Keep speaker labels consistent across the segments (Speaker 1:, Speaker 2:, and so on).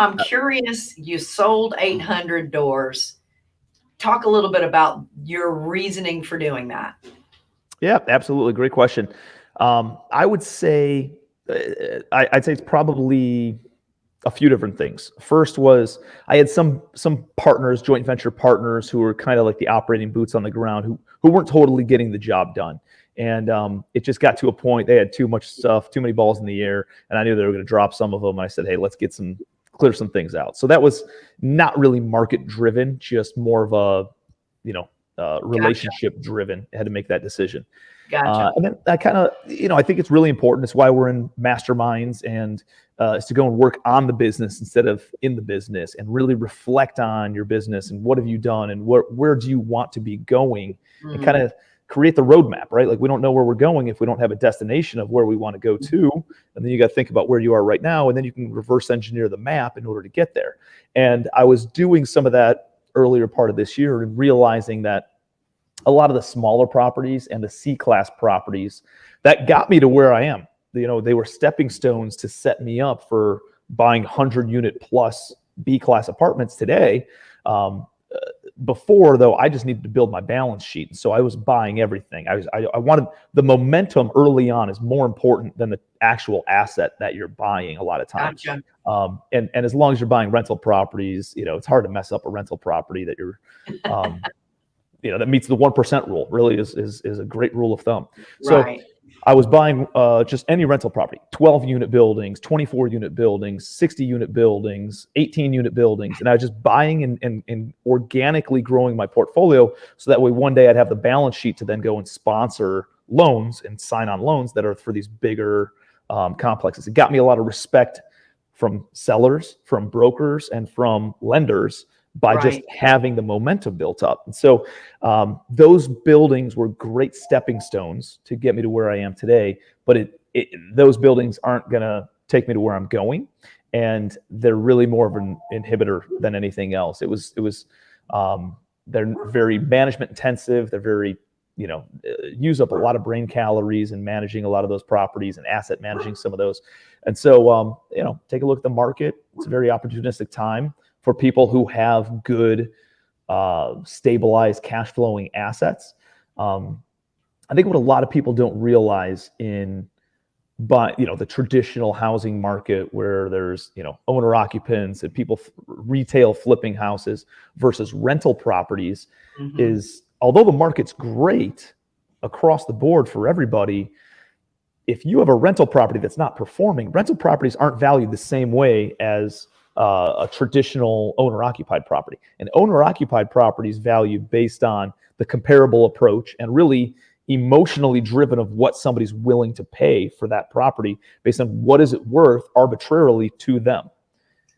Speaker 1: I'm curious, you sold 800 doors. Talk a little bit about your reasoning for doing that.
Speaker 2: Yeah, absolutely. Great question. I would say, I'd say it's probably a few different things. First was I had some partners, joint venture partners, who were kind of like the operating boots on the ground, who weren't totally getting the job done, and it just got to a point they had too much stuff, too many balls in the air, and I knew they were going to drop some of them. And I said, hey, let's clear some things out. So that was not really market driven, just more of a relationship driven. I had to make that decision.
Speaker 1: Gotcha.
Speaker 2: And then I kind of, I think it's really important. It's why we're in masterminds, and is to go and work on the business instead of in the business, and really reflect on your business and what have you done and where do you want to be going, and kind of create the roadmap, right? Like, we don't know where we're going if we don't have a destination of where we want to go to. And then you got to think about where you are right now, and then you can reverse engineer the map in order to get there. And I was doing some of that earlier part of this year and realizing that a lot of the smaller properties and the C-class properties that got me to where I am, they were stepping stones to set me up for buying 100-unit plus B-class apartments today. Before, though, I just needed to build my balance sheet. And so I was buying everything. I wanted the momentum early on is more important than the actual asset that you're buying a lot of times.
Speaker 1: Gotcha.
Speaker 2: And as long as you're buying rental properties, it's hard to mess up a rental property that you're that meets the 1% rule. Really is a great rule of thumb. So
Speaker 1: Right.
Speaker 2: I was buying just any rental property, 12-unit buildings, 24-unit buildings, 60-unit buildings, 18-unit buildings. And I was just buying and organically growing my portfolio, so that way one day I'd have the balance sheet to then go and sponsor loans and sign on loans that are for these bigger complexes. It got me a lot of respect from sellers, from brokers, and from lenders by just having the momentum built up. And so those buildings were great stepping stones to get me to where I am today. But those buildings aren't going to take me to where I'm going. And they're really more of an inhibitor than anything else. They're very management intensive. They're very, use up a lot of brain calories in managing a lot of those properties and asset managing some of those. And so, take a look at the market. It's a very opportunistic time for people who have good, stabilized cash flowing assets. I think what a lot of people don't realize the traditional housing market, where there's, owner occupants and people retail flipping houses versus rental properties, is, although the market's great across the board for everybody, if you have a rental property that's not performing, rental properties aren't valued the same way as a traditional owner-occupied property. And owner-occupied properties valued based on the comparable approach, and really emotionally driven of what somebody's willing to pay for that property based on what is it worth arbitrarily to them.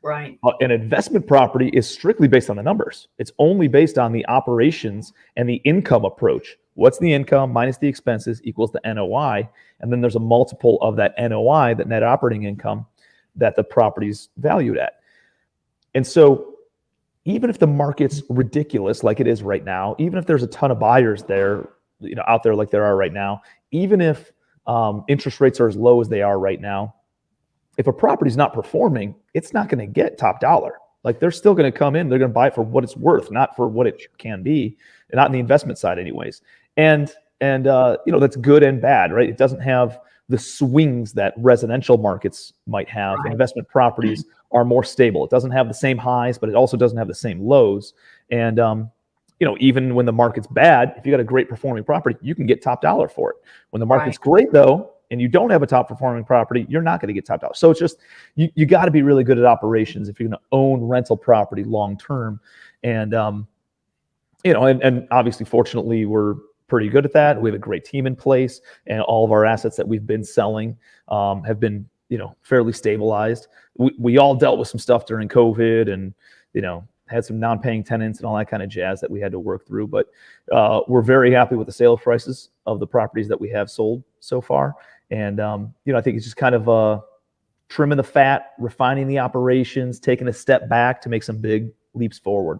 Speaker 1: Right.
Speaker 2: An investment property is strictly based on the numbers. It's only based on the operations and the income approach. What's the income minus the expenses equals the NOI. And then there's a multiple of that NOI, that net operating income, that the property's valued at. And so even if the market's ridiculous like it is right now, even if there's a ton of buyers there, out there like there are right now, even if interest rates are as low as they are right now, if a property's not performing, it's not going to get top dollar. Like, they're still going to come in, they're going to buy it for what it's worth, not for what it can be, and not in the investment side anyways. And that's good and bad, right? It doesn't have the swings that residential markets might have. Right. Investment properties are more stable. It doesn't have the same highs, but it also doesn't have the same lows. And even when the market's bad, if you got a great performing property, you can get top dollar for it. When the market's great, though, and you don't have a top performing property, you're not going to get top dollar. So it's just, you got to be really good at operations if you're going to own rental property long term. And and obviously, fortunately, we're pretty good at that. We have a great team in place, and all of our assets that we've been selling have been, fairly stabilized. We all dealt with some stuff during COVID, and, had some non-paying tenants and all that kind of jazz that we had to work through. But we're very happy with the sale prices of the properties that we have sold so far. And, I think it's just kind of trimming the fat, refining the operations, taking a step back to make some big leaps forward.